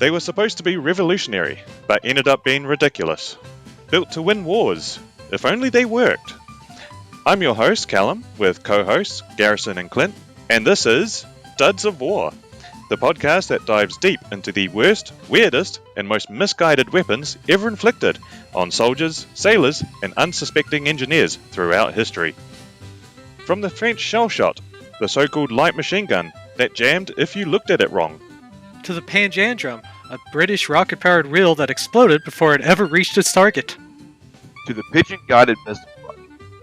They were supposed to be revolutionary, but ended up being ridiculous. Built to win wars, if only they worked. I'm your host, Callum, with co-hosts Garrison and Clint, and this is Duds of War, the podcast that dives deep into the worst, weirdest, and most misguided weapons ever inflicted on soldiers, sailors, and unsuspecting engineers throughout history. From the French Chauchat, the so-called light machine gun that jammed if you looked at it wrong, to the Panjandrum, a British rocket-powered reel that exploded before it ever reached its target. To the pigeon-guided missile club,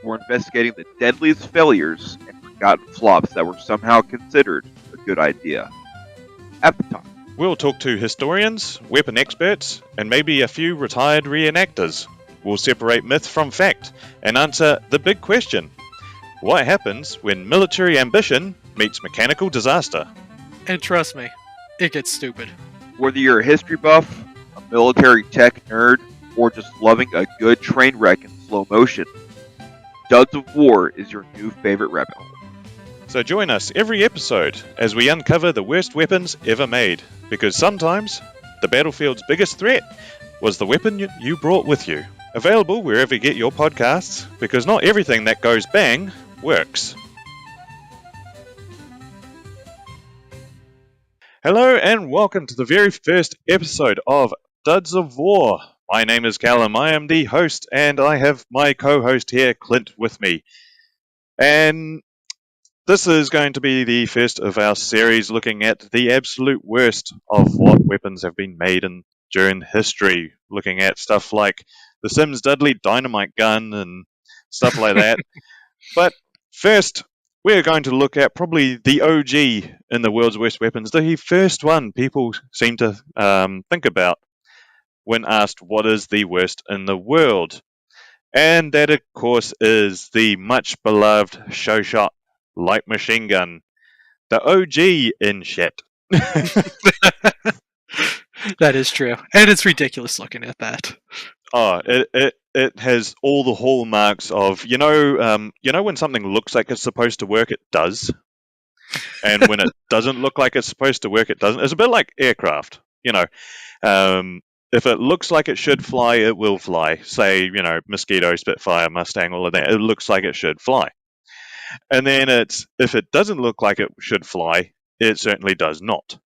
we're investigating the deadliest failures and forgotten flops that were somehow considered a good idea at the time. We'll talk to historians, weapon experts, and maybe a few retired reenactors. We'll separate myth from fact and answer the big question: what happens when military ambition meets mechanical disaster? And trust me, it gets stupid. Whether you're a history buff, a military tech nerd, or just loving a good train wreck in slow motion, Duds of War is your new favorite rabbit hole. So join us every episode as we uncover the worst weapons ever made, because sometimes the battlefield's biggest threat was the weapon you brought with you. Available wherever you get your podcasts, because not everything that goes bang works. Hello and welcome to the very first episode of Duds of War. My name is Callum, I am the host, and I have my co-host here, Clint, with me. And this is going to be the first of our series looking at the absolute worst of what weapons have been made during history. Looking at stuff like the Sims Dudley dynamite gun and stuff like that. But first, we're going to look at probably the OG in the world's worst weapons, the first one people seem to think about when asked what is the worst in the world. And that, of course, is the much beloved Chauchat light machine gun, the OG in shit. That is true, and it's ridiculous looking at that. Oh, it has all the hallmarks of, you know when something looks like it's supposed to work, it does. And when it doesn't look like it's supposed to work, it doesn't. It's a bit like aircraft, if it looks like it should fly, it will fly. Say, Mosquito, Spitfire, Mustang, all of that. It looks like it should fly. And then if it doesn't look like it should fly, it certainly does not.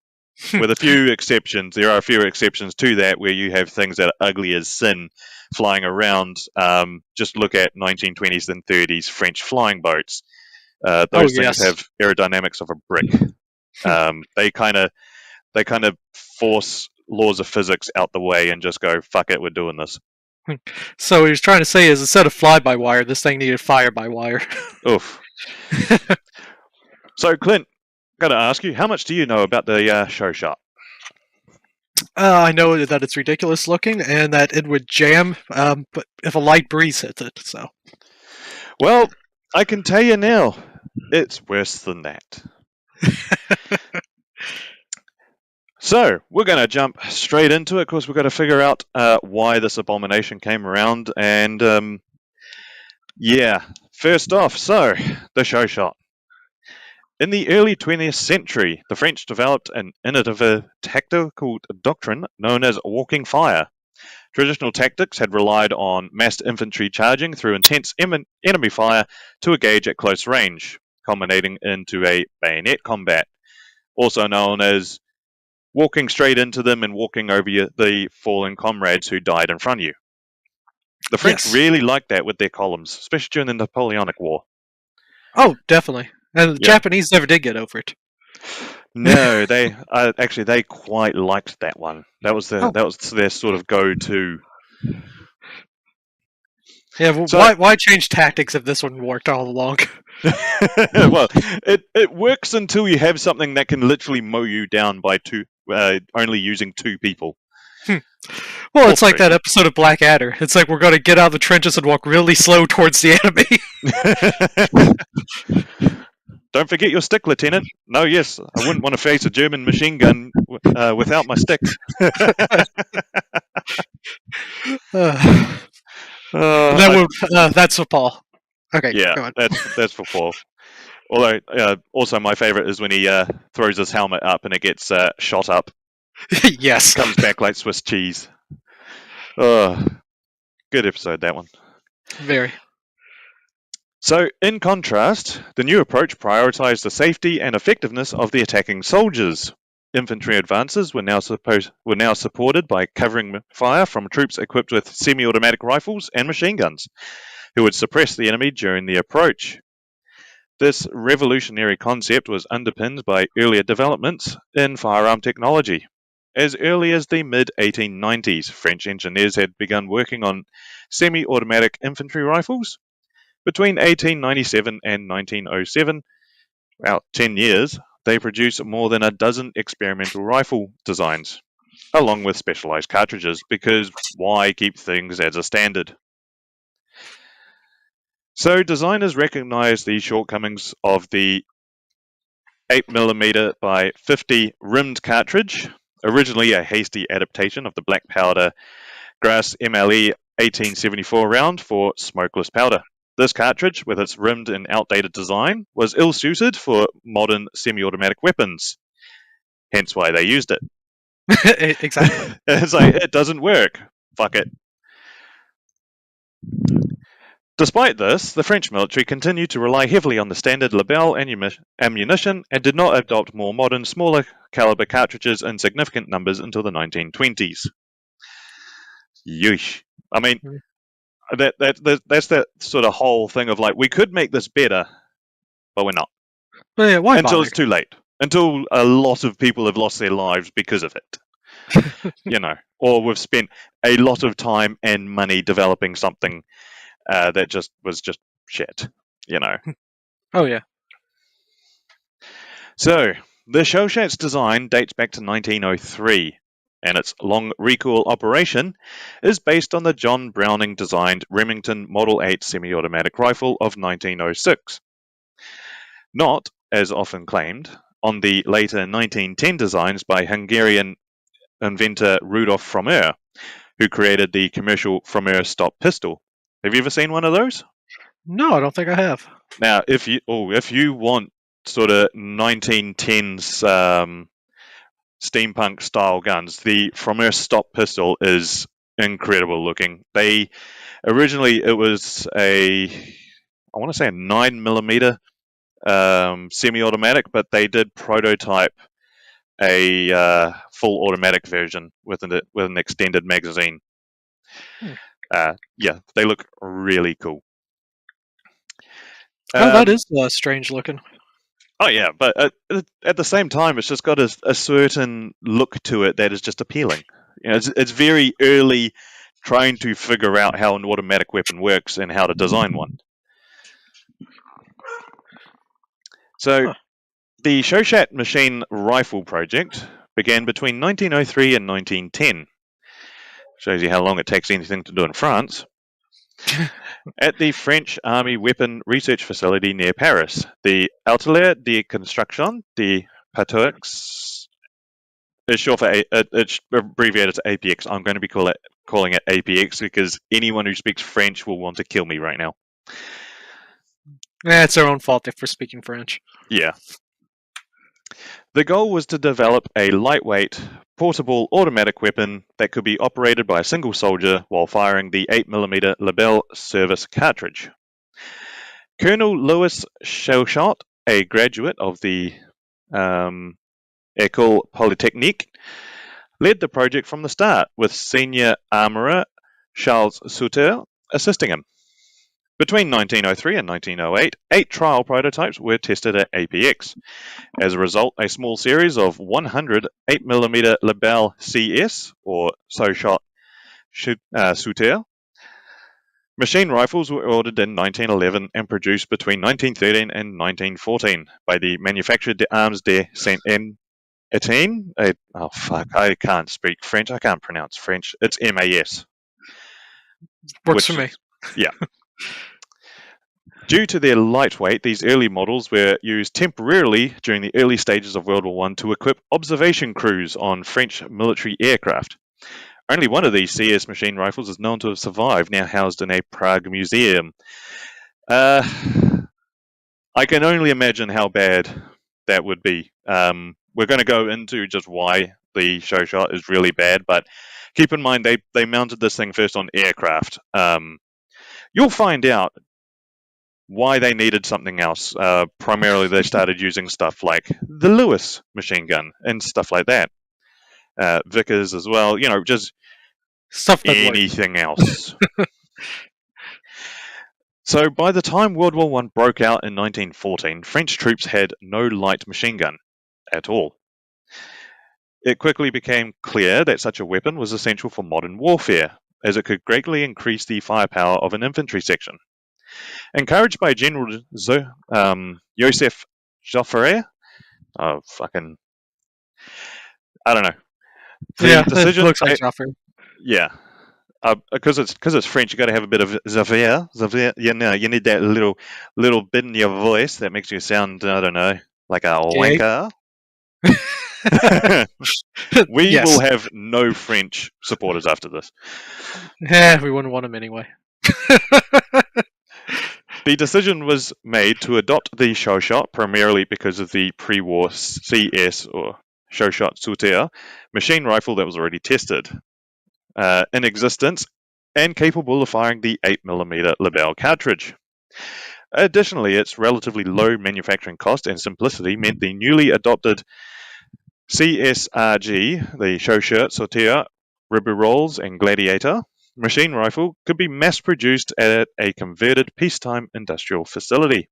With a few exceptions, there are a few exceptions to that where you have things that are ugly as sin flying around. Just look at 1920s and 30s French flying boats. Those things have aerodynamics of a brick. They kind of force laws of physics out the way and just go, fuck it, we're doing this. So what he was trying to say is, instead of fly-by-wire, this thing needed fire-by-wire. Oof. So, Clint, got to ask you, how much do you know about the Chauchat? I know that it's ridiculous looking, and that it would jam, but if a light breeze hits it, so. Well, I can tell you now, it's worse than that. So, we're going to jump straight into it. Of course, we've got to figure out why this abomination came around. And, first off, so, the Chauchat. In the early 20th century, the French developed an innovative tactical doctrine known as walking fire. Traditional tactics had relied on massed infantry charging through intense enemy fire to engage at close range, culminating into a bayonet combat, also known as walking straight into them and walking over the fallen comrades who died in front of you. The French really liked that with their columns, especially during the Napoleonic War. Oh, definitely. And the Japanese never did get over it. No, they quite liked that one. That was their sort of go-to. Yeah, well, so, why change tactics if this one worked all along? Well, it works until you have something that can literally mow you down by only using two people. Well, it's like that episode of Blackadder. It's like we're going to get out of the trenches and walk really slow towards the enemy. Don't forget your stick, Lieutenant. No, yes, I wouldn't want to face a German machine gun without my stick. That's for Paul. Okay, yeah, go on. that's for Paul. Although, also my favorite is when he throws his helmet up and it gets shot up Yes. Comes back like Swiss cheese. Oh, good episode, that one. Very. So, in contrast, the new approach prioritized the safety and effectiveness of the attacking soldiers. Infantry advances were now supported by covering fire from troops equipped with semi-automatic rifles and machine guns, who would suppress the enemy during the approach. This revolutionary concept was underpinned by earlier developments in firearm technology. As early as the mid-1890s, French engineers had begun working on semi-automatic infantry rifles. Between 1897 and 1907, about 10 years, they produced more than a dozen experimental rifle designs, along with specialized cartridges, because why keep things as a standard? So designers recognized the shortcomings of the 8mm by 50 rimmed cartridge, originally a hasty adaptation of the black powder Grass MLE 1874 round for smokeless powder. This cartridge, with its rimmed and outdated design, was ill-suited for modern semi-automatic weapons. Hence why they used it. Exactly. It's like, it doesn't work. Fuck it. Despite this, the French military continued to rely heavily on the standard Lebel ammunition and did not adopt more modern, smaller caliber cartridges in significant numbers until the 1920s. Yeesh. I mean, that's that sort of whole thing of like, we could make this better, but we're not. But yeah, why Until bother? it's too late. Until a lot of people have lost their lives because of it. Or we've spent a lot of time and money developing something that was just shit. Oh yeah. So, the Chauchat's design dates back to 1903, and its long recoil operation is based on the John Browning designed Remington Model 8 semi-automatic rifle of 1906. Not, as often claimed, on the later 1910 designs by Hungarian inventor Rudolf Frommer, who created the commercial Frommer stop pistol. Have you ever seen one of those? No, I don't think I have. Now, if you want sort of 1910s steampunk style guns, the Frommer stop pistol is incredible looking. Originally it was I want to say a 9mm semi-automatic, but they did prototype a full automatic version with an extended magazine. Yeah, they look really cool. That is strange looking. Oh yeah, but at the same time, it's just got a certain look to it that is just appealing. It's very early trying to figure out how an automatic weapon works and how to design one. So, the Chauchat machine rifle project began between 1903 and 1910. Shows you how long it takes anything to do in France. At the French Army Weapon Research Facility near Paris, the Atelier de Construction de Pateux is short for it's abbreviated to APX. I'm going to be calling it APX because anyone who speaks French will want to kill me right now. It's their own fault for speaking French. Yeah. The goal was to develop a lightweight, portable automatic weapon that could be operated by a single soldier while firing the 8mm Lebel service cartridge. Colonel Louis Chauchat, a graduate of the École Polytechnique, led the project from the start, with senior armourer Charles Sauter assisting him. Between 1903 and 1908, 8 trial prototypes were tested at APX. As a result, a small series of 100 8mm Lebel CS, or Chauchat Sauter, machine rifles were ordered in 1911 and produced between 1913 and 1914 by the Manufacture d'Armes de Saint-Étienne. Oh fuck, I can't speak French. I can't pronounce French. It's MAS. Works for me. Yeah. Due to their lightweight, these early models were used temporarily during the early stages of World War I to equip observation crews on French military aircraft. Only one of these CS machine rifles is known to have survived, now housed in a Prague museum. I can only imagine how bad that would be. We're going to go into just why the Chauchat is really bad, but keep in mind they mounted this thing first on aircraft. You'll find out why they needed something else. Primarily, they started using stuff like the Lewis machine gun and stuff like that. Vickers as well, just Stuff that works. anything else. So by the time World War I broke out in 1914, French troops had no light machine gun at all. It quickly became clear that such a weapon was essential for modern warfare, as it could greatly increase the firepower of an infantry section. Encouraged by General Joseph Joffre, I don't know. It looks like Joffrey. Yeah, because it's French, you got to have a bit of Xavier. You need that little bit in your voice that makes you sound, I don't know, like a wanker. We will have no French supporters after this. Yeah, we wouldn't want them anyway. The decision was made to adopt the Chauchat primarily because of the pre-war CS or Chauchat Sauter machine rifle that was already tested, in existence, and capable of firing the 8mm Lebel cartridge. Additionally, its relatively low manufacturing cost and simplicity meant the newly adopted CSRG, the Chauchat Sauter, Ribeyrolles, and Gladiator machine rifle could be mass-produced at a converted peacetime industrial facility.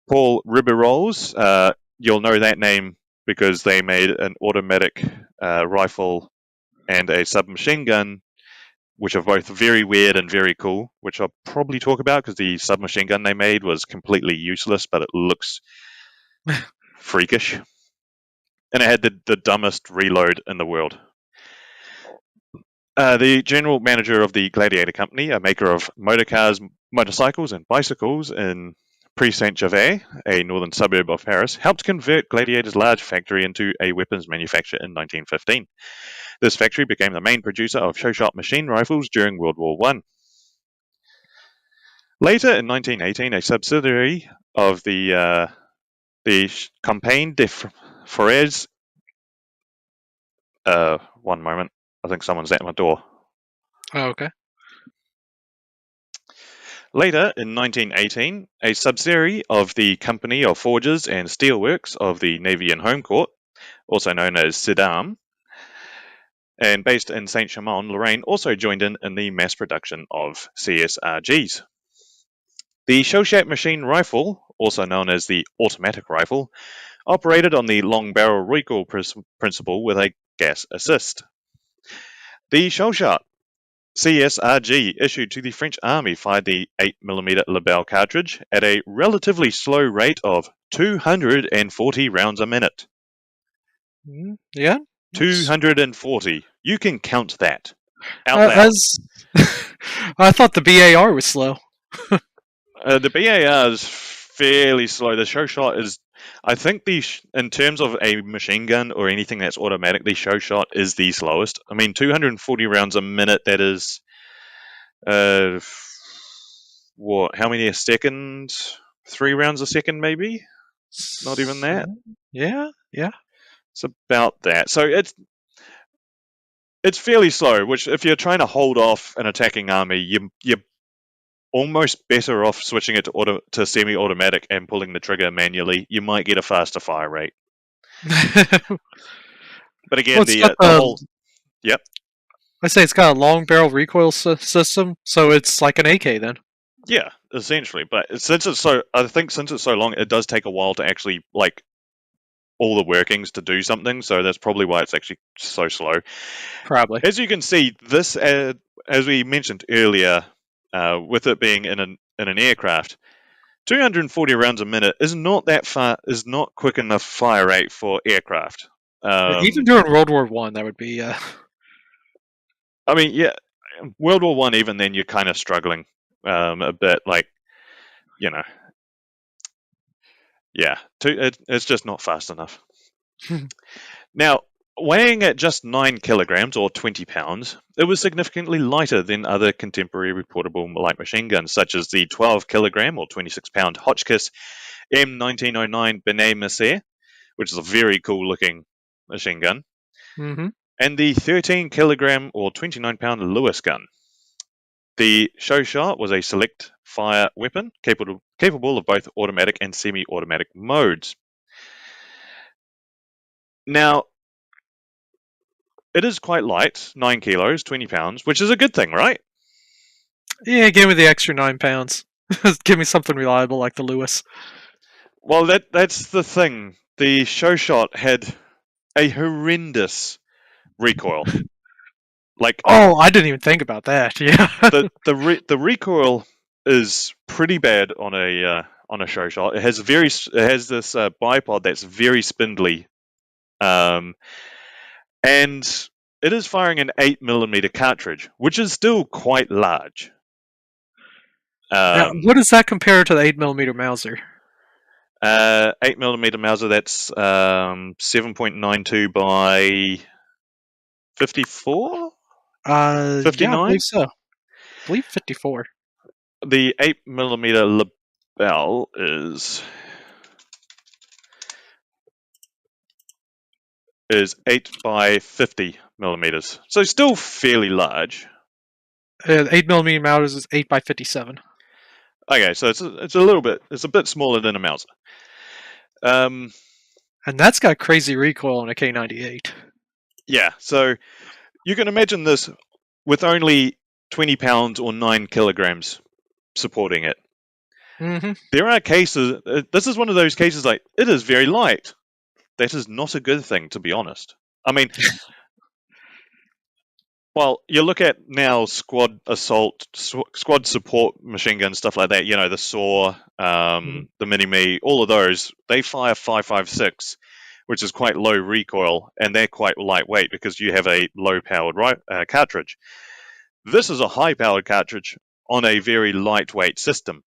Paul Ribeyrolles, you'll know that name because they made an automatic rifle and a submachine gun, which are both very weird and very cool, which I'll probably talk about because the submachine gun they made was completely useless, but it looks freakish. And it had the dumbest reload in the world. The general manager of the Gladiator Company, a maker of motorcars, motorcycles, and bicycles in Pré-Saint-Gervais, a northern suburb of Paris, helped convert Gladiator's large factory into a weapons manufacturer in 1915. This factory became the main producer of Chauchat machine rifles during World War I. Later, in 1918, a subsidiary of the Compagnie des Forêts. One moment. I think someone's at my door. Oh, okay. Later, in 1918, a subsidiary of the Company of Forges and Steelworks of the Navy and Home Court, also known as SIDAM, and based in Saint-Chamond-Lorraine, also joined in the mass production of CSRGs. The Chauchat machine rifle, also known as the automatic rifle, operated on the long barrel recoil principle with a gas assist. The Chauchat CSRG issued to the French Army fired the 8mm Lebel cartridge at a relatively slow rate of 240 rounds a minute. Yeah? 240. You can count that out loud. I thought the BAR was slow. The BAR is fairly slow. The Chauchat is, I think, in terms of a machine gun or anything that's automatic, the Chauchat is the slowest. I mean, 240 rounds a minute, that is, what, how many a second? 3 rounds a second, maybe? Not even that? Yeah. It's about that. So it's fairly slow, which if you're trying to hold off an attacking army, you're almost better off switching it to semi-automatic and pulling the trigger manually. You might get a faster fire rate. But again, the whole... Yep. I say it's got a long barrel recoil system, so it's like an AK then. Yeah, essentially. But since it's so long, it does take a while to actually, like, all the workings to do something, so that's probably why it's actually so slow. Probably. As you can see, this, as we mentioned earlier, with it being in an aircraft, 240 rounds a minute is not quick enough fire rate for aircraft. Even during World War I, that would be... I mean, yeah, World War I, even then, you're kind of struggling a bit, like, yeah, it's just not fast enough. Now, weighing at just 9 kilograms or 20 pounds, it was significantly lighter than other contemporary reportable light machine guns, such as the 12 kilogram or 26 pound Hotchkiss M1909 Benet Misser, which is a very cool looking machine gun, Mm-hmm. and the 13 kilogram or 29-pound Lewis gun. The Chauchat was a select fire weapon capable of both automatic and semi-automatic modes. Now, it is quite light, 9 kilos, 20 pounds, which is a good thing, right? Yeah, give me the extra 9 pounds. Give me something reliable like the Lewis. Well, that's the thing. The Chauchat had a horrendous recoil. Like, Oh, I didn't even think about that. Yeah. the recoil is pretty bad on a Chauchat. It has this bipod that's very spindly, and it is firing an 8mm cartridge, which is still quite large. Now, what does that compare to the 8mm Mauser? 8mm Mauser, that's 7.92 by 54? Yeah, I 59? believe so. I believe 54. The 8mm Lebel is 8 by 50 millimeters, so still fairly large. 8mm Mauser is 8 by 57. Okay, so it's a bit smaller than a Mauser. And that's got crazy recoil on a K98. Yeah, so you can imagine this with only 20 pounds or 9 kilograms supporting it. Mm-hmm. There are cases, this is one of those cases like, it is very light. That is not a good thing, to be honest. I mean, well, you look at now squad assault, squad support machine guns, stuff like that, you know, the SAW, the Mini-Me, all of those, they fire 5.56, which is quite low recoil, and they're quite lightweight because you have a low-powered cartridge. This is a high-powered cartridge on a very lightweight system.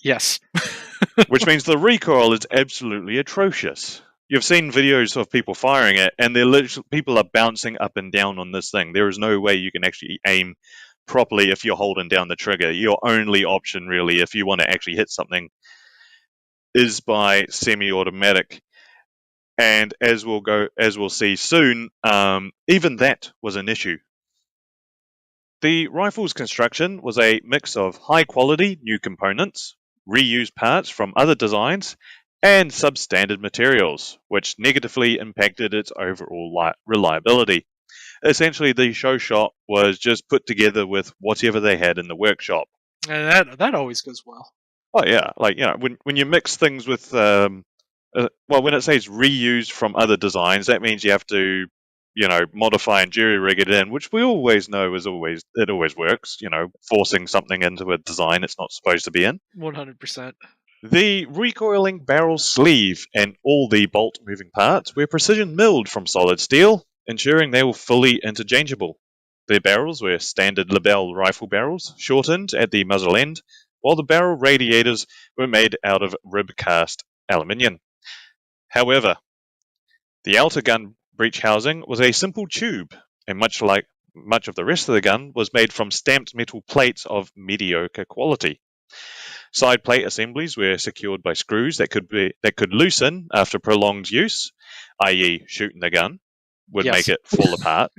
Yes. Which means the recoil is absolutely atrocious. You've seen videos of people firing it, and people are bouncing up and down on this thing. There is no way you can actually aim properly if you're holding down the trigger. Your only option, really, if you want to actually hit something, is by semi-automatic. And as we'll see soon, even that was an issue. The rifle's construction was a mix of high-quality new components, reused parts from other designs, and substandard materials, which negatively impacted its overall reliability. Essentially, the Chauchat was just put together with whatever they had in the workshop. And that always goes well. Oh yeah, like, you know, when you mix things with when it says reused from other designs, that means you have to, you know, modify and jury rig it in, which we always know it always works. You know, forcing something into a design it's not supposed to be in. 100%. The recoiling barrel sleeve and all the bolt moving parts were precision milled from solid steel, ensuring they were fully interchangeable. The barrels were standard Lebel rifle barrels, shortened at the muzzle end, while the barrel radiators were made out of rib cast aluminium. However, the outer gun breech housing was a simple tube, and much of the rest of the gun was made from stamped metal plates of mediocre quality. Side plate assemblies were secured by screws that could loosen after prolonged use, i.e., shooting the gun would make it fall apart.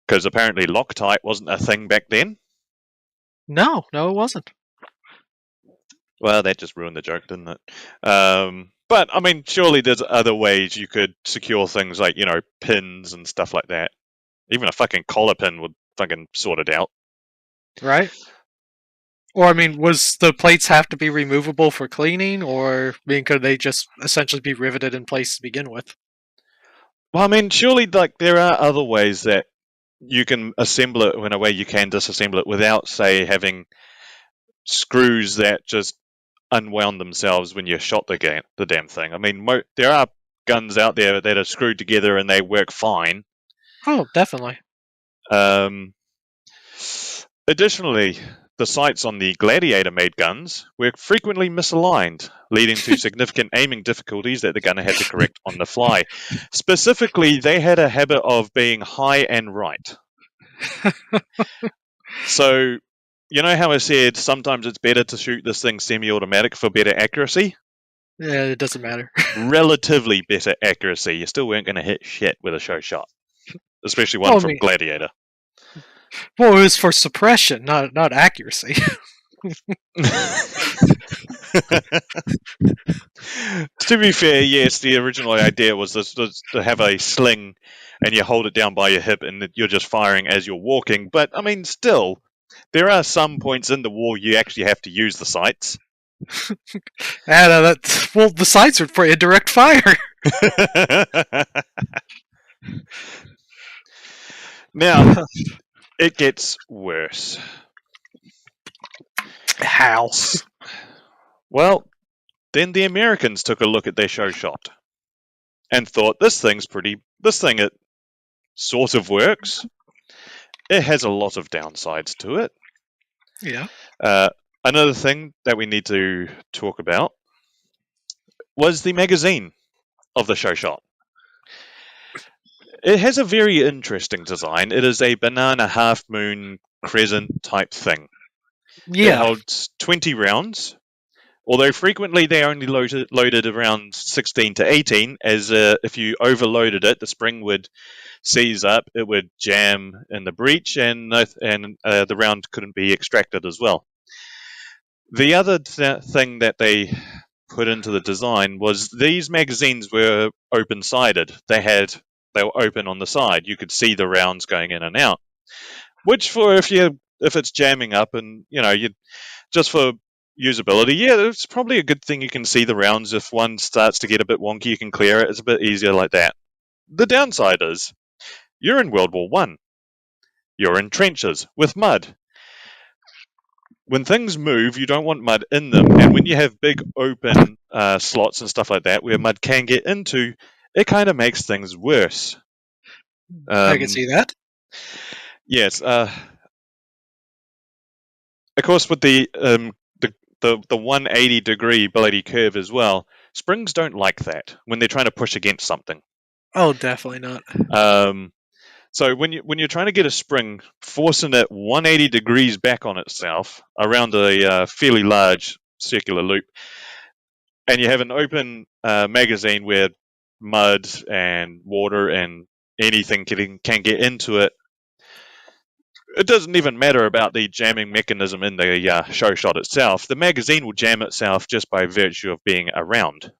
Because apparently Loctite wasn't a thing back then. No, it wasn't. Well, that just ruined the joke, didn't it? But I mean, surely there's other ways you could secure things like, you know, pins and stuff like that. Even a fucking collar pin would fucking sort it out. Right? Or, I mean, was the plates have to be removable for cleaning, or, I mean, could they just essentially be riveted in place to begin with? Well, I mean, surely, like, there are other ways that you can assemble it in a way you can disassemble it without, say, having screws that just unwound themselves when you shot the damn thing. I mean, there are guns out there that are screwed together and they work fine. Oh, definitely. Additionally, the sights on the Gladiator-made guns were frequently misaligned, leading to significant aiming difficulties that the gunner had to correct on the fly. Specifically, they had a habit of being high and right. So, you know how I said sometimes it's better to shoot this thing semi-automatic for better accuracy? Yeah, it doesn't matter. Relatively better accuracy. You still weren't going to hit shit with a Chauchat, especially one Well, I from mean, Gladiator. well, it was for suppression, not accuracy. To be fair, yes, the original idea was to have a sling and you hold it down by your hip and you're just firing as you're walking. But, I mean, still, there are some points in the war you actually have to use the sights. And well, the sights are for indirect fire. Now, it gets worse. How? Well, then the Americans took a look at their Chauchat and thought, this thing, it sort of works. It has a lot of downsides to it. Yeah. Another thing that we need to talk about was the magazine of the Chauchat. It has a very interesting design. It is a banana half moon crescent type thing. It Yeah. holds 20 rounds, although frequently they only loaded around 16 to 18, as if you overloaded it, the spring would seize up, it would jam in the breech, and the round couldn't be extracted as well. The other thing that they put into the design was these magazines were open-sided. They were open on the side. You could see the rounds going in and out. Which if it's jamming up and you just for usability, yeah, it's probably a good thing you can see the rounds. If one starts to get a bit wonky, you can clear it. It's a bit easier like that. The downside is you're in World War One. You're in trenches with mud. When things move, you don't want mud in them, and when you have big open slots and stuff like that where mud can get into, it kind of makes things worse. I can see that. Yes. Of course, with the 180-degree bloody curve as well, springs don't like that when they're trying to push against something. Oh, definitely not. So when you're trying to get a spring, forcing it 180 degrees back on itself around a fairly large circular loop, and you have an open magazine where mud and water and anything can get into it, it doesn't even matter about the jamming mechanism in the Chauchat itself. The magazine will jam itself just by virtue of being around.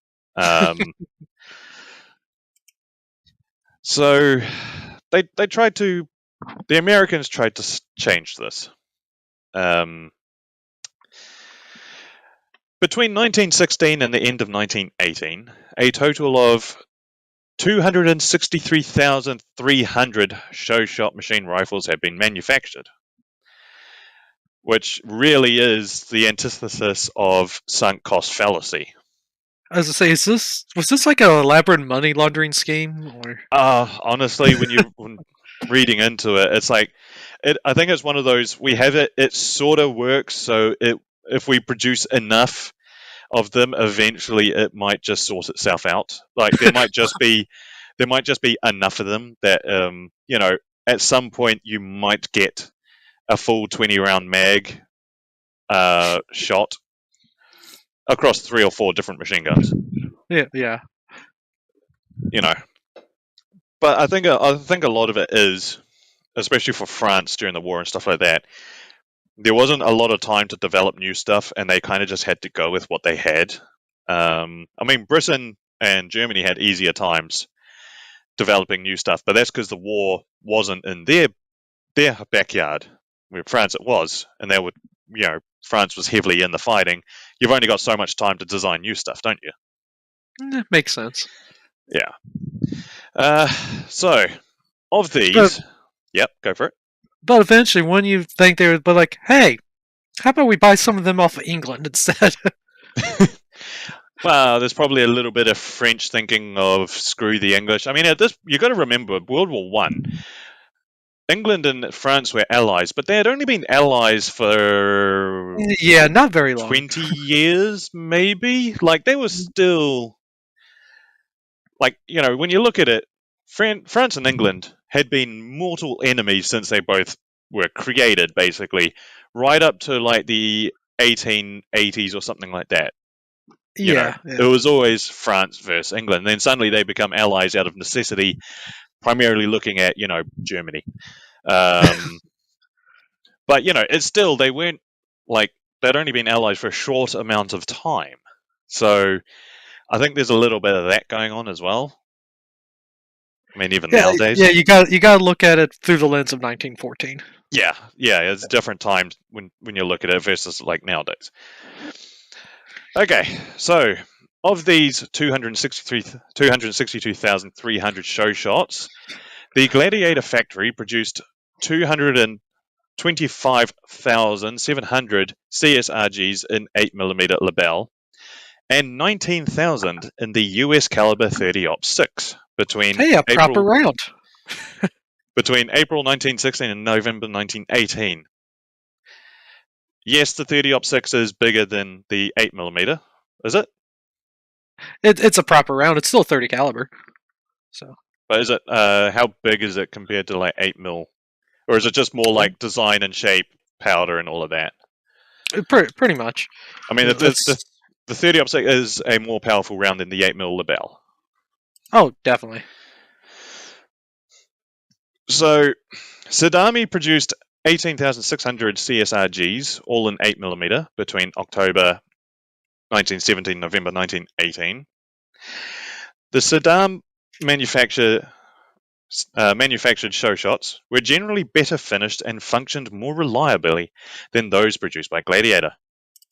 So the Americans tried to change this. Between 1916 and the end of 1918, a total of 263,300 Chauchat machine rifles have been manufactured, which really is the antithesis of sunk cost fallacy. As I say, was this like an elaborate money laundering scheme, or? Honestly, when you're reading into it, it's like I think it's one of those, we have it. It sort of works. So if we produce enough of them, eventually it might just sort itself out. Like there might just be enough of them that at some point you might get a full 20-round mag shot across 3 or 4 different machine guns. Yeah. But I think a lot of it is, especially for France during the war and stuff like that, there wasn't a lot of time to develop new stuff, and they kind of just had to go with what they had. I mean, Britain and Germany had easier times developing new stuff, but that's because the war wasn't in their backyard. Where France it was, and France was heavily in the fighting. You've only got so much time to design new stuff, don't you? Makes sense. Yeah. So, of these, yep, go for it. But eventually, when you think they would be like, hey, how about we buy some of them off of England instead? Well, there's probably a little bit of French thinking of screw the English. I mean, you got to remember, World War One, England and France were allies, but they had only been allies for not very long. 20 years, maybe. Like they were still, like when you look at it, France and England had been mortal enemies since they both were created, basically, right up to like the 1880s or something like that. It was always France versus England. Then suddenly they become allies out of necessity, primarily looking at, Germany. But, it's still, they weren't like, they'd only been allies for a short amount of time. So I think there's a little bit of that going on as well. I mean, even nowadays. Yeah, you got to look at it through the lens of 1914. Yeah, it's different times when you look at it versus like nowadays. Okay, so of these 262,300 show shots, the Gladiator factory produced 225,700 CSRGs in 8mm Lebel and 19,000 in the US caliber 30-06 between proper round. between April 1916 and November 1918. Yes, the 30-06 is bigger than the 8mm, is it? It's a proper round. It's still 30 caliber. So, but is it? How big is it compared to like 8mm, or is it just more like design and shape, powder, and all of that? Pretty much. I mean, the 30-06 is a more powerful round than the 8mm Lebel. Oh, definitely. So, Saddam produced 18,600 CSRGs, all in 8mm, between October 1917 and November 1918. The Saddam manufactured show shots were generally better finished and functioned more reliably than those produced by Gladiator.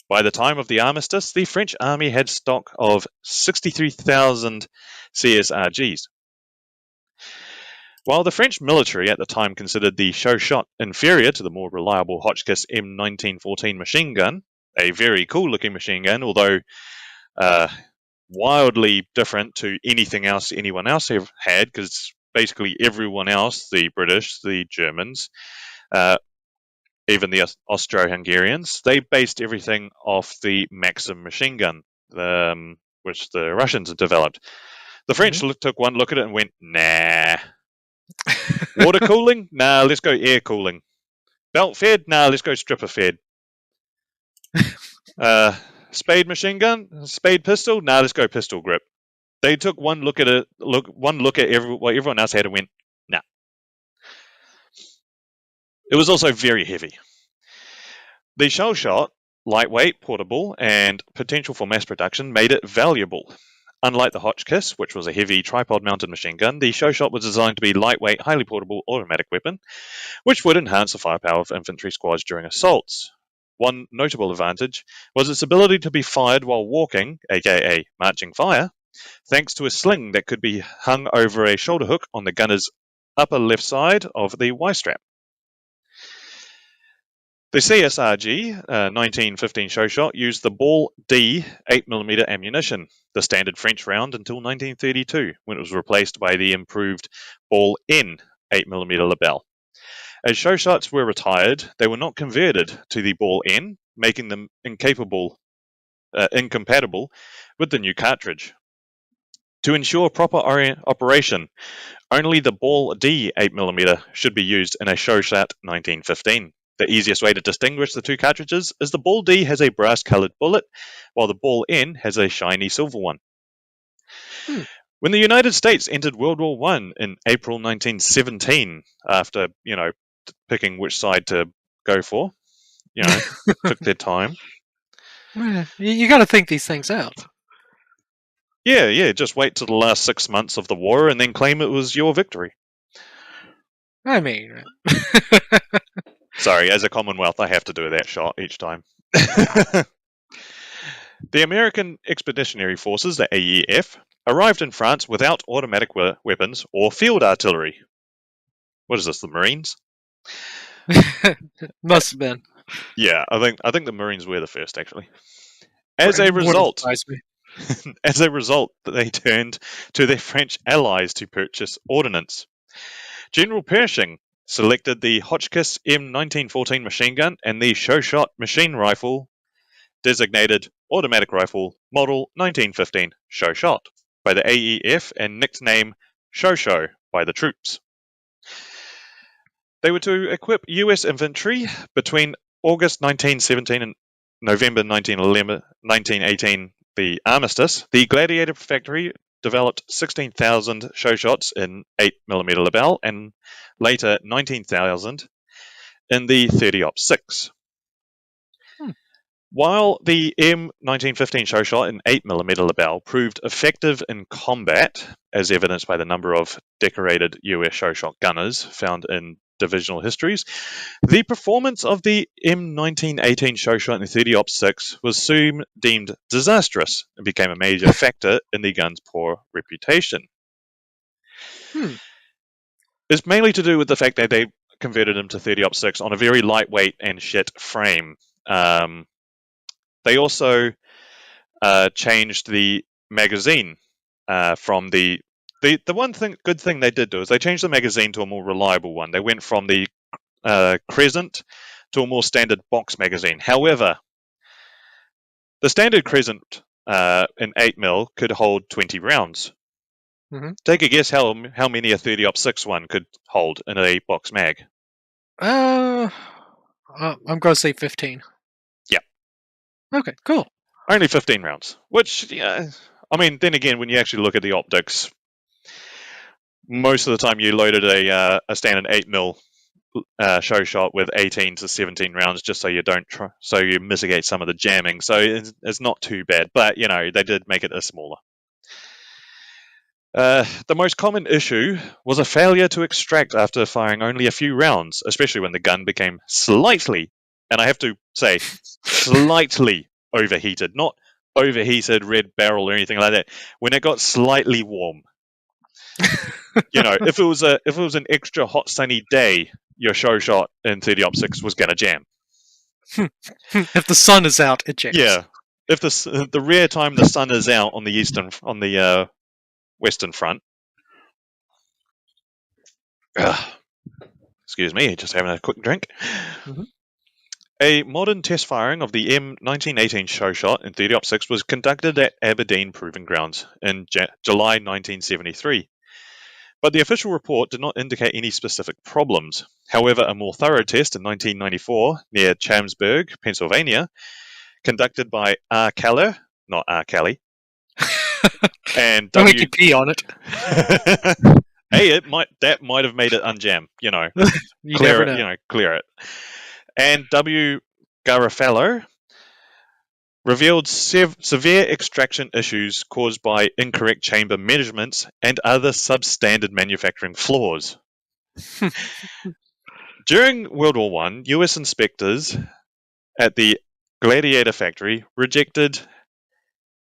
By the time of the armistice, the French army had stock of 63,000 CSRGs. While the French military at the time considered the show shot inferior to the more reliable Hotchkiss M1914 machine gun, a very cool-looking machine gun, although wildly different to anything else anyone else have had, because basically everyone else, the British, the Germans, even the Austro-Hungarians, they based everything off the Maxim machine gun, which the Russians had developed. The French took one look at it and went, nah. Water cooling? Nah, let's go air cooling. Belt fed? Nah, let's go stripper fed. Spade machine gun? Spade pistol? Nah, let's go pistol grip. They took one look at it, what everyone else had, and went, nah. It was also very heavy. The shell shot, lightweight, portable, and potential for mass production made it valuable. Unlike the Hotchkiss, which was a heavy tripod-mounted machine gun, the show shot was designed to be lightweight, highly portable automatic weapon, which would enhance the firepower of infantry squads during assaults. One notable advantage was its ability to be fired while walking, aka marching fire, thanks to a sling that could be hung over a shoulder hook on the gunner's upper left side of the Y-strap. The CSRG 1915 show shot used the Ball D 8mm ammunition, the standard French round until 1932, when it was replaced by the improved Ball N 8mm Lebel. As show shots were retired, they were not converted to the Ball N, making them incompatible with the new cartridge. To ensure proper operation, only the Ball D 8mm should be used in a show shot 1915. The easiest way to distinguish the two cartridges is the Ball D has a brass-colored bullet, while the Ball N has a shiny silver one. When the United States entered World War I in April 1917, after, picking which side to go for, took their time. You got to think these things out. Yeah, just wait till the last 6 months of the war and then claim it was your victory. I mean... Sorry, as a Commonwealth, I have to do that shot each time. The American Expeditionary Forces, the AEF, arrived in France without automatic weapons or field artillery. What is this, the Marines? Must have been. Yeah, I think the Marines were the first, actually. As a result, they turned to their French allies to purchase ordnance. General Pershing selected the Hotchkiss M1914 machine gun and the show shot machine rifle, designated automatic rifle model 1915 show shot by the AEF and nicknamed Show by the troops. They were to equip US infantry between August 1917 and November 1918 the armistice, the Gladiator factory developed 16,000 Chaushots in 8mm Lebel and later 19,000 in the 30-06. While the M1915 Chauchat in 8mm Lebel proved effective in combat, as evidenced by the number of decorated US Chauchat gunners found in divisional histories, the performance of the M1918 Chauchat in 30-06 was soon deemed disastrous and became a major factor in the gun's poor reputation. It's mainly to do with the fact that they converted them to 30-06 on a very lightweight and shit frame. They also changed the magazine from the one good thing they did do is they changed the magazine to a more reliable one. They went from the Crescent to a more standard box magazine. However, the standard Crescent in 8mm could hold 20 rounds. Mm-hmm. Take a guess how many a 30-06 one could hold in a box mag. I'm going to say 15. Yeah. Okay, cool. Only 15 rounds, which, I mean, then again, when you actually look at the optics, most of the time you loaded a standard 8mm Chauchat with 18 to 17 rounds just so you so you mitigate some of the jamming. So it's not too bad, but they did make it a smaller. The most common issue was a failure to extract after firing only a few rounds, especially when the gun became slightly, and I have to say, slightly overheated. Not overheated red barrel or anything like that. When it got slightly warm. If it was an extra hot sunny day, your Chauchat in 30-06 was going to jam. If the sun is out, it jams. Yeah. If the rare time the sun is out on the Western Front. Excuse me, just having a quick drink. Mm-hmm. A modern test firing of the M1918 Chauchat in 30-06 was conducted at Aberdeen Proving Grounds in July 1973. But the official report did not indicate any specific problems. However, a more thorough test in 1994 near Chambersburg, Pennsylvania, conducted by R. Keller, not R. Kelly, and Don't make you pee on it. Hey, that might have made it unjam. You clear never it. know. Clear it. And W. Garofalo revealed severe extraction issues caused by incorrect chamber measurements and other substandard manufacturing flaws. During World War I, US inspectors at the Gladiator factory rejected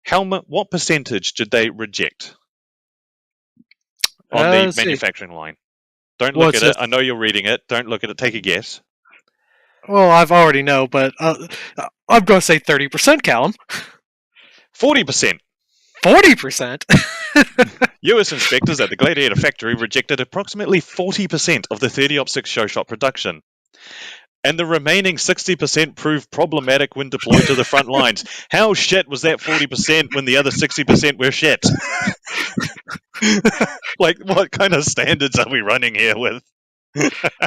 what percentage did they reject on the manufacturing line? Don't look at it. I know you're reading it. Don't look at it. Take a guess. Well, I've already know, but I'm going to say 30%, Callum. 40%. 40%? US inspectors at the Gladiator factory rejected approximately 40% of the 30-06 Chauchat production. And the remaining 60% proved problematic when deployed to the front lines. How shit was that 40% when the other 60% were shit? Like, what kind of standards are we running here with?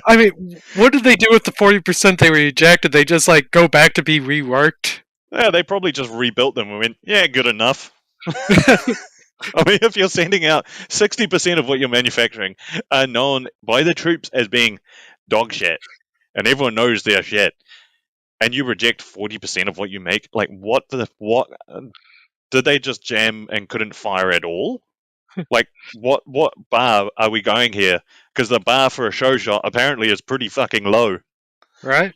I mean, what did they do with the 40% they rejected? They just, go back to be reworked? Yeah, they probably just rebuilt them and went, yeah, good enough. I mean, if you're sending out 60% of what you're manufacturing are known by the troops as being dog shit, and everyone knows they're shit, and you reject 40% of what you make, what did they just jam and couldn't fire at all? What bar are we going here? Because the bar for a Chauchat apparently is pretty fucking low. Right?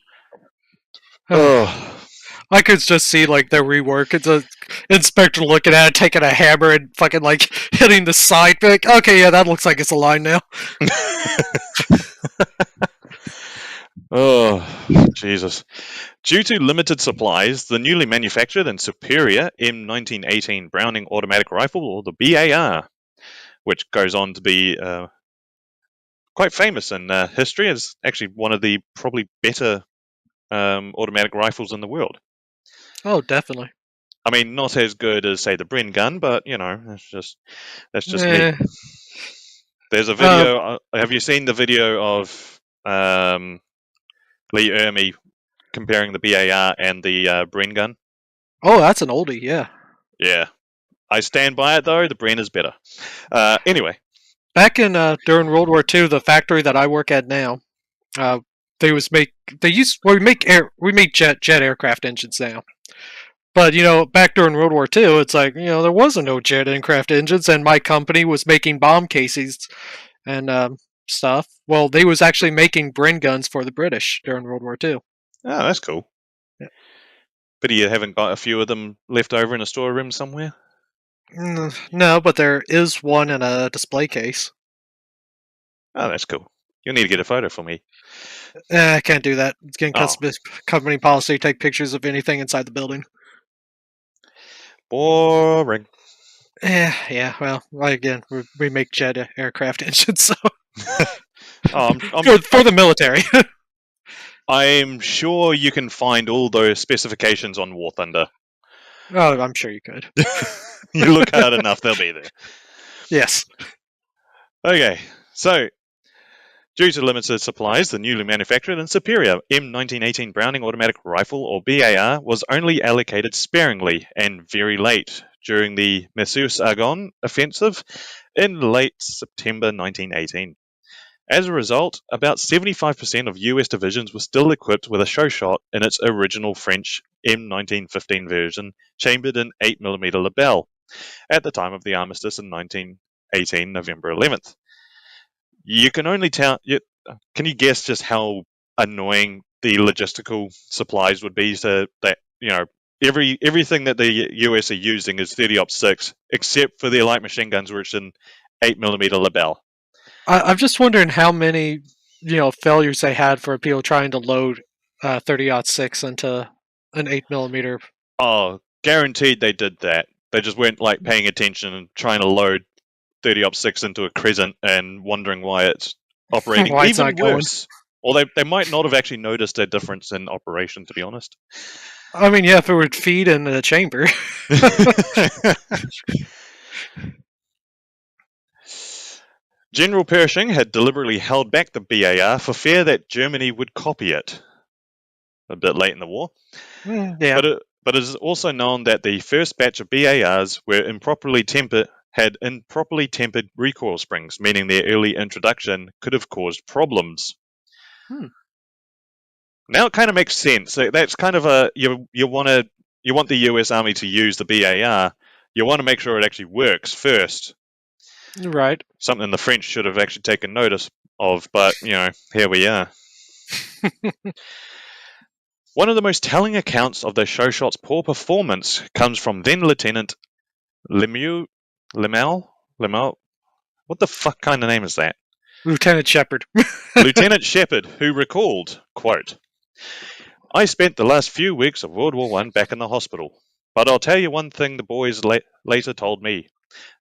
Oh. I could just see, the rework. It's an inspector looking at it, taking a hammer and fucking, hitting the side. Okay, yeah, that looks like it's a line now. Oh, Jesus. Due to limited supplies, the newly manufactured and superior M1918 Browning automatic rifle, or the BAR, which goes on to be quite famous in history, is actually one of the probably better automatic rifles in the world. Oh, definitely. I mean, not as good as, say, the Bren gun, but, that's just me. There's a video. Have you seen the video of Lee Ermey comparing the BAR and the Bren gun? Oh, that's an oldie, yeah. Yeah. I stand by it, though. The Bren is better. Anyway. Back in during World War II, the factory that I work at now, we make jet aircraft engines now. But back during World War II, it's like there wasn't no jet aircraft engines, and my company was making bomb cases and stuff. Well, they was actually making Bren guns for the British during World War II. Oh, that's cool. Yeah. But you haven't got a few of them left over in a storeroom somewhere? No, but there is one in a display case. Oh, that's cool. You'll need to get a photo for me. I can't do that. It's getting company policy to take pictures of anything inside the building. Boring. Yeah. Well, again, we make jet aircraft engines, so for the military. I'm sure you can find all those specifications on War Thunder. Oh, I'm sure you could. You look hard enough, they'll be there. Yes. Okay, so due to limited supplies, the newly manufactured and superior M1918 Browning automatic rifle, or BAR, was only allocated sparingly and very late during the Meuse-Argonne offensive in late September 1918. As a result, about 75% of US divisions were still equipped with a Chauchat in its original French M1915 version, chambered in 8mm Lebel, at the time of the armistice in 1918, November 11th. You can only tell. Can you guess just how annoying the logistical supplies would be? So that everything that the US are using is 30-06, except for their light machine guns, which in 8mm Lebel. I'm just wondering how many failures they had for people trying to load 30-06 into an 8mm. Oh, guaranteed they did that. They just weren't paying attention and trying to load 30-06 into a crescent and wondering why it's operating Why it's even not worse. Or they might not have actually noticed a difference in operation, to be honest. I mean, yeah, if it would feed in the chamber. General Pershing had deliberately held back the BAR for fear that Germany would copy it. A bit late in the war. Yeah. But it is also known that the first batch of BARs were had improperly tempered recoil springs, meaning their early introduction could have caused problems. Now it kind of makes sense. That's kind of you want the US Army to use the BAR. You want to make sure it actually works first. Right. Something the French should have actually taken notice of, but here we are. One of the most telling accounts of the Chauchat's poor performance comes from then Lieutenant Lemel. What the fuck kind of name is that? Lieutenant Shepard. Lieutenant Shepard, who recalled, quote, "I spent the last few weeks of World War I back in the hospital, but I'll tell you one thing the boys later told me.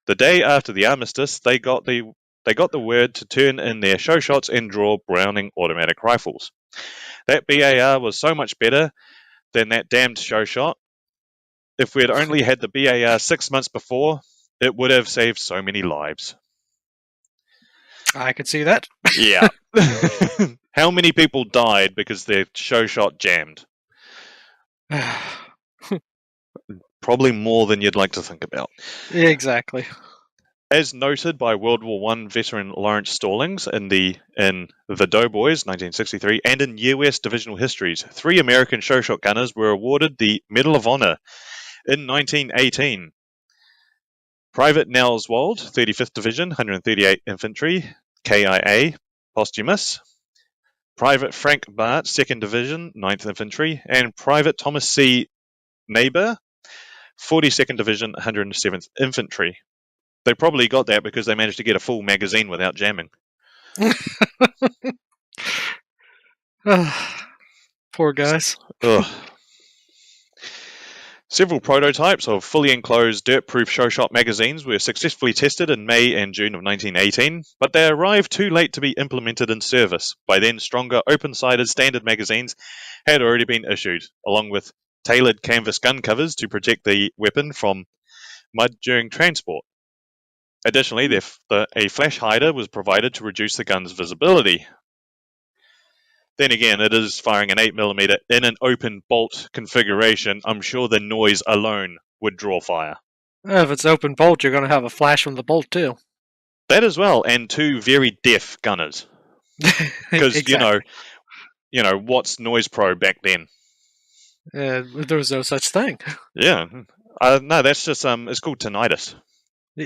The day after the armistice, they got the word to turn in their Chauchats and draw Browning automatic rifles. That BAR was so much better than that damned Chauchat. If we had only had the BAR 6 months before, it would have saved so many lives." I could see that. Yeah. How many people died because their Chauchat jammed? Probably more than you'd like to think about. Exactly. As noted by World War I veteran Lawrence Stallings in The Doughboys, 1963, and in US divisional histories, 3 American Chauchat gunners were awarded the Medal of Honor in 1918. Private Nels Wald, 35th Division, 138 Infantry, KIA, posthumous. Private Frank Bart, 2nd Division, 9th Infantry, and Private Thomas C. Neighbor, 42nd Division, 107th Infantry. They probably got that because they managed to get a full magazine without jamming. Poor guys. Ugh. Several prototypes of fully enclosed dirt-proof Chauchat magazines were successfully tested in May and June of 1918, but they arrived too late to be implemented in service. By then, stronger open-sided standard magazines had already been issued, along with tailored canvas gun covers to protect the weapon from mud during transport. Additionally, a flash hider was provided to reduce the gun's visibility. Then again, it is firing an 8mm in an open bolt configuration. I'm sure the noise alone would draw fire. If it's open bolt, you're going to have a flash from the bolt too. That as well, and 2 very deaf gunners. Because Exactly. what's noise pro back then? There was no such thing. Yeah. No, that's just it's called tinnitus.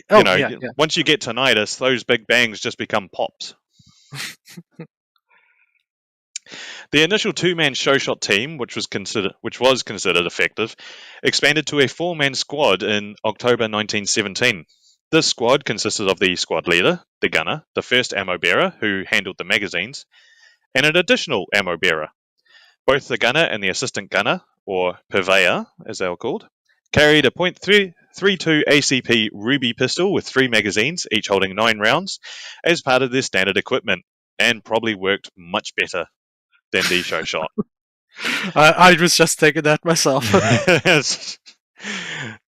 Oh yeah, yeah. Once you get tinnitus, those big bangs just become pops. The initial 2-man Chauchat team, which was considered effective, expanded to a 4-man squad in October 1917. This squad consisted of the squad leader, the gunner, the first ammo bearer, who handled the magazines, and an additional ammo bearer. Both the gunner and the assistant gunner, or purveyor as they were called, carried a .32 ACP Ruby pistol with 3 magazines, each holding 9 rounds, as part of their standard equipment, and probably worked much better than the Chauchat. I was just thinking that myself.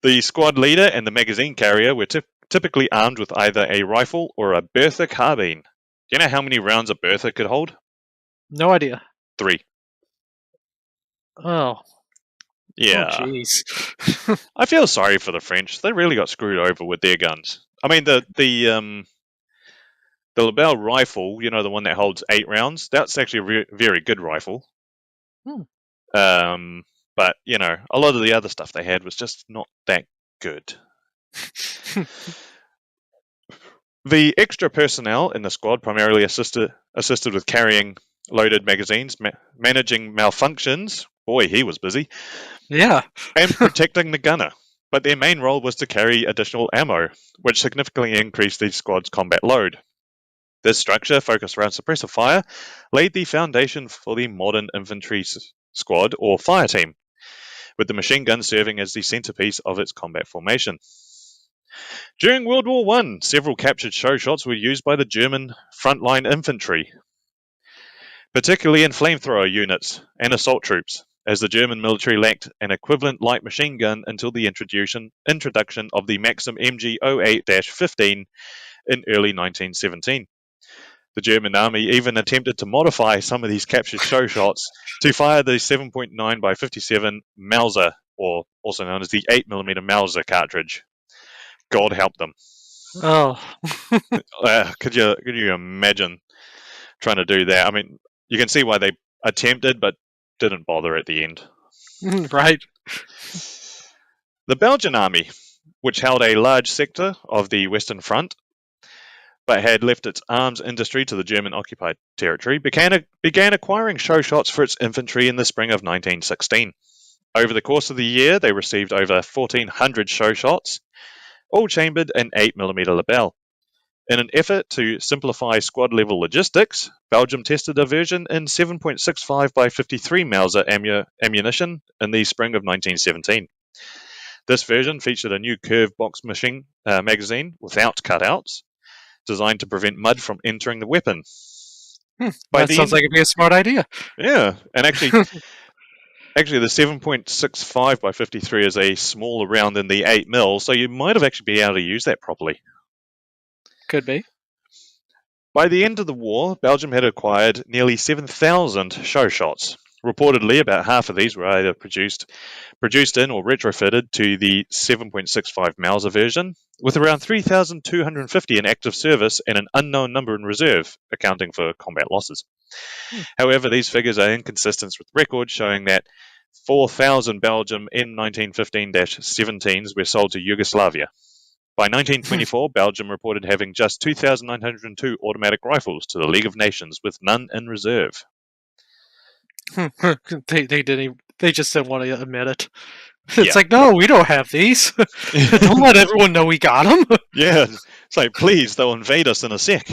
The squad leader and the magazine carrier were typically armed with either a rifle or a Bertha carbine. Do you know how many rounds a Bertha could hold? No idea. 3. Oh. Yeah. Oh, jeez. I feel sorry for the French. They really got screwed over with their guns. I mean, the Lebel rifle, the one that holds 8 rounds, that's actually a very good rifle. But, a lot of the other stuff they had was just not that good. The extra personnel in the squad primarily assisted with carrying loaded magazines, managing malfunctions. Boy, he was busy. Yeah. And protecting the gunner. But their main role was to carry additional ammo, which significantly increased the squad's combat load. This structure, focused around suppressive fire, laid the foundation for the modern infantry squad or fire team, with the machine gun serving as the centerpiece of its combat formation. During World War I, several captured Chauchats were used by the German frontline infantry, particularly in flamethrower units and assault troops, as the German military lacked an equivalent light machine gun until the introduction of the Maxim MG 08-15 in early 1917. The German army even attempted to modify some of these captured Chauchats to fire the 7.9x57 Mauser, or also known as the 8mm Mauser cartridge. God help them. Oh. Could you imagine trying to do that? I mean, you can see why they attempted, but didn't bother at the end. Right. The Belgian army, which held a large sector of the Western Front, but had left its arms industry to the German-occupied territory, began acquiring Chauchats for its infantry in the spring of 1916. Over the course of the year, they received over 1,400 Chauchats, all chambered in 8mm Lebel. In an effort to simplify squad-level logistics, Belgium tested a version in 7.65x53 Mauser ammunition in the spring of 1917. This version featured a new curved box magazine without cutouts, designed to prevent mud from entering the weapon. That sounds like it'd be a smart idea. Yeah, and actually the 7.65x53 is a smaller round than the 8mm, so you might have actually been able to use that properly. Could be. By the end of the war, Belgium had acquired nearly 7,000 Chauchats. Reportedly, about half of these were either produced in or retrofitted to the 7.65 Mauser version, with around 3,250 in active service and an unknown number in reserve, accounting for combat losses. However, these figures are inconsistent with records showing that 4,000 Belgium M1915-17s were sold to Yugoslavia. By 1924, Belgium reported having just 2,902 automatic rifles to the League of Nations, with none in reserve. They just didn't want to admit it. It's like, no, we don't have these. Don't let everyone know we got them. Yeah, it's like, please, they'll invade us in a sec.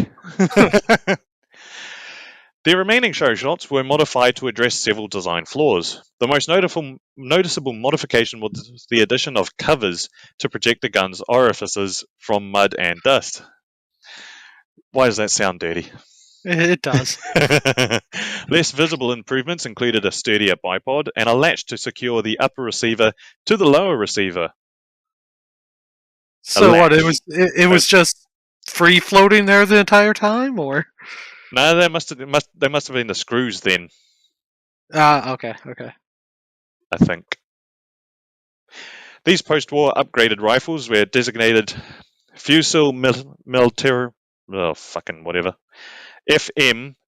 The remaining Chauchats were modified to address several design flaws. The most noticeable modification was the addition of covers to protect the gun's orifices from mud and dust. Why does that sound dirty? It does. Less visible improvements included a sturdier bipod and a latch to secure the upper receiver to the lower receiver. So what? It was just free floating there the entire time, or? No, they must have been the screws then. Okay. I think. These post-war upgraded rifles were designated Fusil Militaire, FM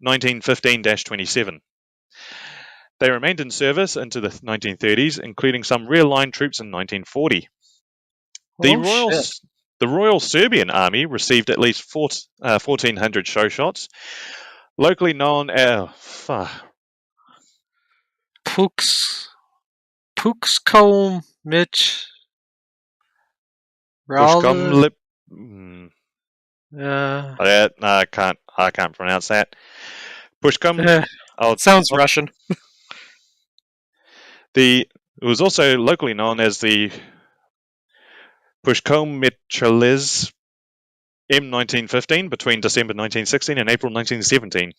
1915-27. They remained in service into the 1930s, including some rear line troops in 1940. The Royal Serbian Army received at least 1,400 Chauchats, locally known as Puxcom Mitch Pushkom Rala. I can't pronounce that. Pushkom. Sounds Russian. It was also locally known as the Pushkom Mitraillez M1915 between December 1916 and April 1917.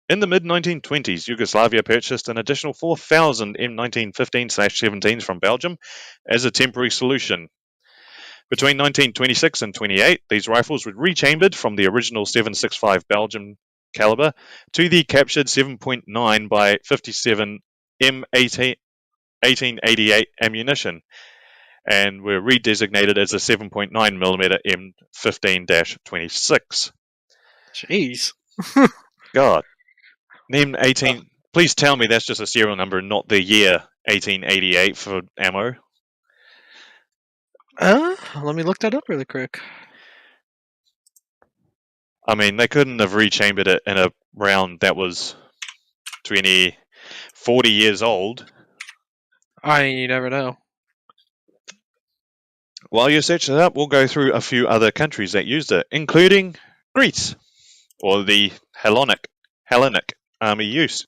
In the mid-1920s, Yugoslavia purchased an additional 4,000 M1915/17s from Belgium as a temporary solution. Between 1926 and 28, these rifles were rechambered from the original 7.65 Belgian caliber to the captured 7.9 by 57 M1888 ammunition, and were redesignated as a 7.9mm M15-26. Jeez. God. M18. Please tell me that's just a serial number, not the year 1888 for ammo. Let me look that up really quick. I mean, they couldn't have rechambered it in a round that was 40 years old. You never know. While you search it up, we'll go through a few other countries that used it, including Greece, or the Hellenic Army use.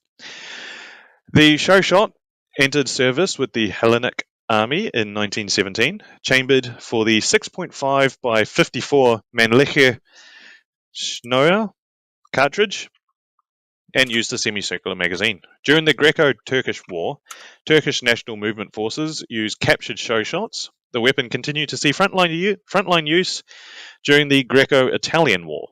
The Chauchat entered service with the Hellenic Army in 1917, chambered for the 6.5 by 54 Mannlicher Schnauer cartridge, and used a semicircular magazine. During the Greco-Turkish War, Turkish National Movement forces used captured Chauchats. The weapon continued to see frontline use during the Greco-Italian War.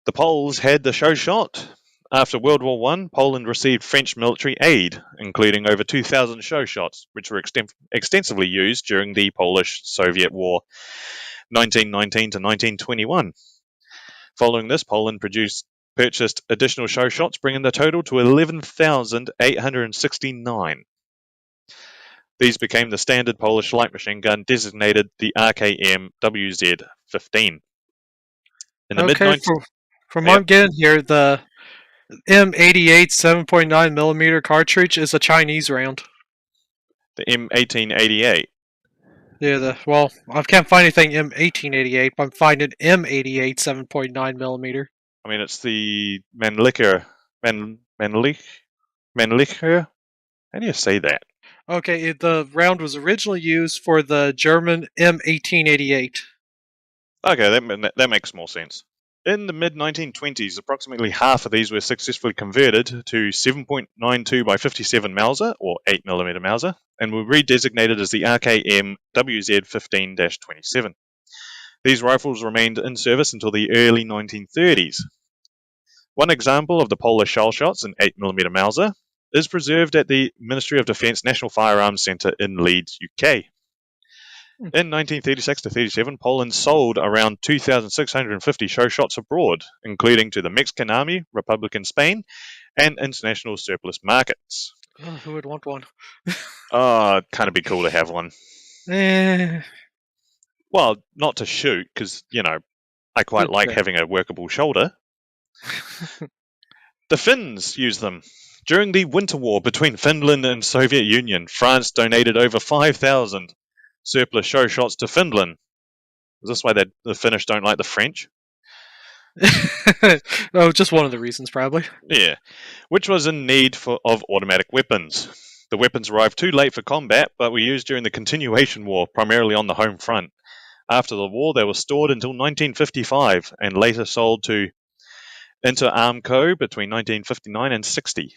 The Poles had the Chauchat. After World War I, Poland received French military aid, including over 2,000 Chauchats, which were extensively used during the Polish-Soviet War 1919 to 1921. Following this, Poland purchased additional Chauchats, bringing the total to 11,869. These became the standard Polish light machine gun, designated the RKM WZ-15. In the from what I'm getting here, the M88 7.9mm cartridge is a Chinese round. The M1888. Yeah, I can't find anything M1888, but I'm finding M88 7.9mm. I mean, it's the Mannlicher. How do you say that? Okay, the round was originally used for the German M1888. Okay, that makes more sense. In the mid-1920s, approximately half of these were successfully converted to 7.92 by 57 Mauser, or 8mm Mauser, and were redesignated as the RKM WZ-15-27. These rifles remained in service until the early 1930s. One example of the Polish Chauchats in 8mm Mauser is preserved at the Ministry of Defence National Firearms Centre in Leeds, UK. In 1936 to 37, Poland sold around 2,650 Chauchats abroad, including to the Mexican Army, Republican Spain, and international surplus markets. Oh, who would want one? It'd kind of be cool to have one. Well, not to shoot, because, I quite like having a workable shoulder. The Finns used them. During the Winter War between Finland and Soviet Union, France donated over 5,000 surplus Chauchats to Finland. Is this why the Finnish don't like the French? Oh, just one of the reasons, probably. Yeah, which was in need of automatic weapons. The weapons arrived too late for combat, but were used during the Continuation War, primarily on the home front. After the war, they were stored until 1955, and later sold to Inter-Armco between 1959 and 60.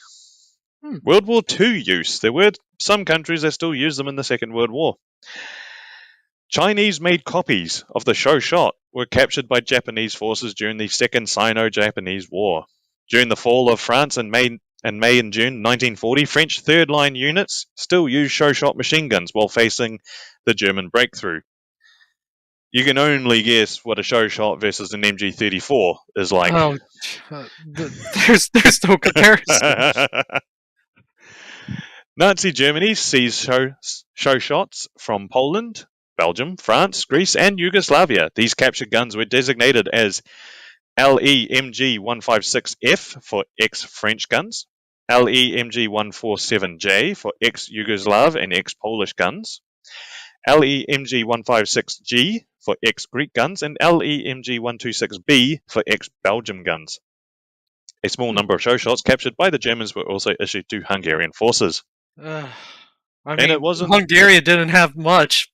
World War II use. There were some countries that still used them in the Second World War. Chinese-made copies of the Chauchat were captured by Japanese forces during the Second Sino-Japanese War. During the fall of France in May In May and June 1940, French third-line units still used Chauchat machine guns while facing the German breakthrough. You can only guess what a Chauchat versus an MG-34 is like. Oh, there's no comparison. Nazi Germany seized Chauchats from Poland, Belgium, France, Greece, and Yugoslavia. These captured guns were designated as LEMG 156F for ex-French guns, LEMG 147J for ex-Yugoslav and ex-Polish guns, LEMG 156G for ex-Greek guns, and LEMG 126B for ex-Belgium guns. A small number of Chauchats captured by the Germans were also issued to Hungarian forces. I And mean, it wasn't- Hungary didn't have much.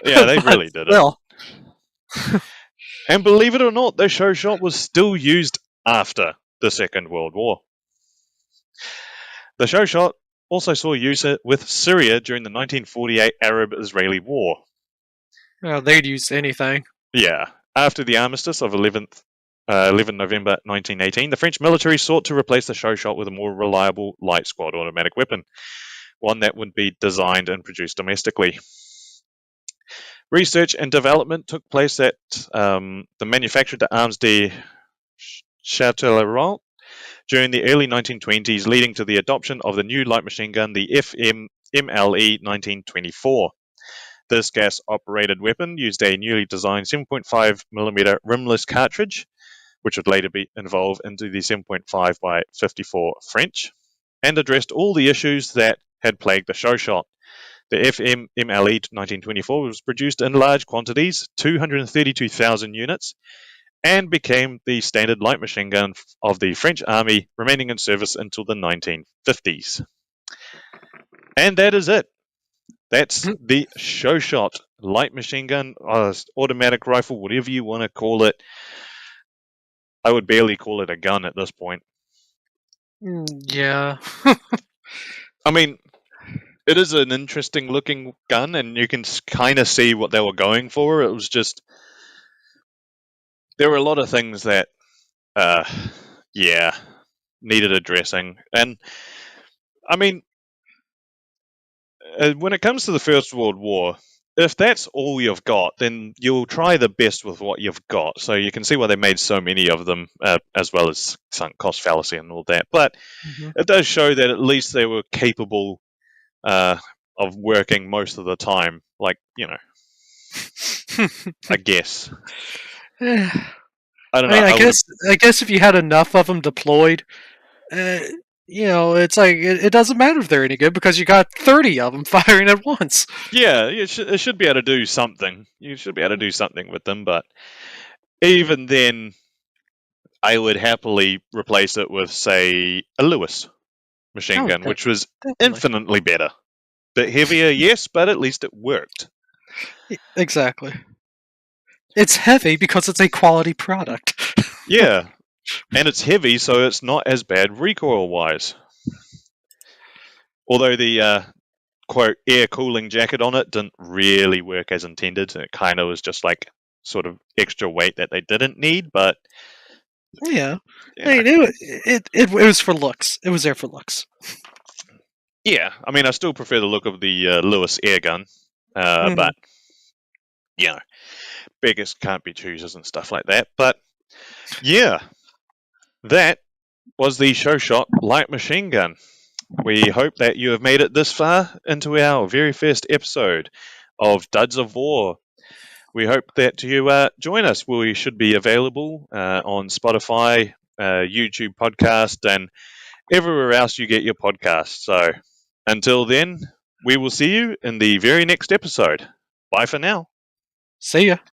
Yeah, they really didn't. Still. And believe it or not, the Chauchat was still used after the Second World War. The Chauchat also saw use with Syria during the 1948 Arab-Israeli War. Well, they'd use anything. Yeah. After the armistice of 11 November 1918, the French military sought to replace the Chauchat with a more reliable light squad automatic weapon, one that would be designed and produced domestically. Research and development took place at the Manufacture d'Armes de Châtellerault during the early 1920s, leading to the adoption of the new light machine gun, the FMLE 1924. This gas-operated weapon used a newly designed 7.5mm rimless cartridge, which would later be evolved into the 7.5 by 54 French, and addressed all the issues that had plagued the Chauchat. The FMLE 1924 was produced in large quantities, 232,000 units, and became the standard light machine gun of the French army, remaining in service until the 1950s. And that is it. That's the Chauchat light machine gun, automatic rifle, whatever you want to call it. I would barely call it a gun at this point. Yeah. I mean, it is an interesting looking gun, and you can kind of see what they were going for. It was just, there were a lot of things that, needed addressing. And, I mean, when it comes to the First World War, if that's all you've got, then you'll try the best with what you've got. So you can see why they made so many of them, as well as sunk cost fallacy and all that. But it does show that at least they were capable of working most of the time. Like, you know, I guess. I don't know. I guess if you had enough of them deployed, you know, it's like it doesn't matter if they're any good because you got 30 of them firing at once. Yeah, it should be able to do something. You should be able to do something with them, but even then, I would happily replace it with, say, a Lewis machine gun, which was infinitely better. Bit heavier, yes, but at least it worked. Exactly. It's heavy because it's a quality product. Yeah. And it's heavy, so it's not as bad recoil-wise. Although the, quote, air cooling jacket on it didn't really work as intended. It kind of was just like sort of extra weight that they didn't need, but... Yeah. I mean, it was for looks. It was there for looks. Yeah. I mean, I still prefer the look of the Lewis air gun, but, you know, beggars can't be choosers and stuff like that. But, yeah. That was the Chauchat light machine gun. We hope that you have made it this far into our very first episode of Duds of War. We hope that you join us. We should be available on Spotify, YouTube podcast, and everywhere else you get your podcasts. So until then, we will see you in the very next episode. Bye for now. See ya.